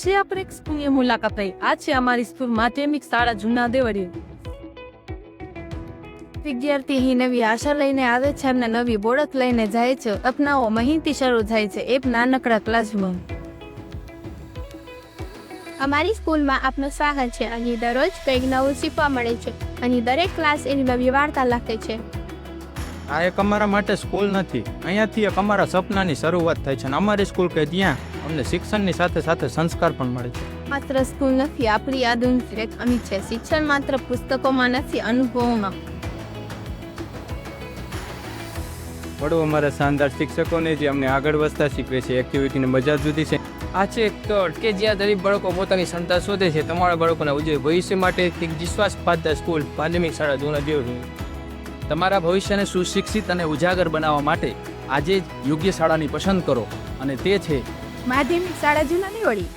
આજે આપણે એક સ્કૂલની મુલાકાત લઈ. આ છે અમારી સ્કૂલ માધ્યમિક શાળા જૂના દેવળી. વિદ્યાર્થી અહીં નવી આશા લઈને આવે છે અને નવી ઓળખ લઈને જાય છે. અપનાવો મહિનથી શરૂ થાય છે એક નાનકડા ક્લાસમાં. અમારી સ્કૂલમાં આપનું સ્વાગત છે. અહીં દરરોજ કંઈક નવું શીખવા મળે છે. અહીં દરેક ક્લાસ એની નવી વાર્તા લખે છે. આ એક અમારા માટે સ્કૂલ નથી, અહીંયાથી એક અમારા સપનાની શરૂઆત થાય છે અને અમારી સ્કૂલ કે ત્યાં અમને શિક્ષણની સાથે સાથે સંસ્કાર પણ મળે છે. માત્ર સ્કૂલ નથી, આપણી આધુનિક રેખાની છે. શિક્ષણ માત્ર પુસ્તકોમાં નથી, અનુભવોમાં. વડો અમારા શાનદાર શિક્ષકોને જે અમને આગળ વધતા શીખવે છે. એક્ટિવિટીની મજા જુદી છે. આ છે એક તોડ કે જ્યાં દરેક બાળકો પોતાની ક્ષમતા શોધે છે. તમારા બાળકોના ઉજ્જવળ ભવિષ્ય માટે એક વિશ્વાસપાત્ર સ્કૂલ માધ્યમિક શાળા જૂના દેવળી. તમારા ભવિષ્યને સુશિક્ષિત અને ઉજાગર બનાવવા માટે આજે જ યોગ્ય શાળાની પસંદ કરો અને તે છે માધ્યમિક શાળા જૂના દેવળી.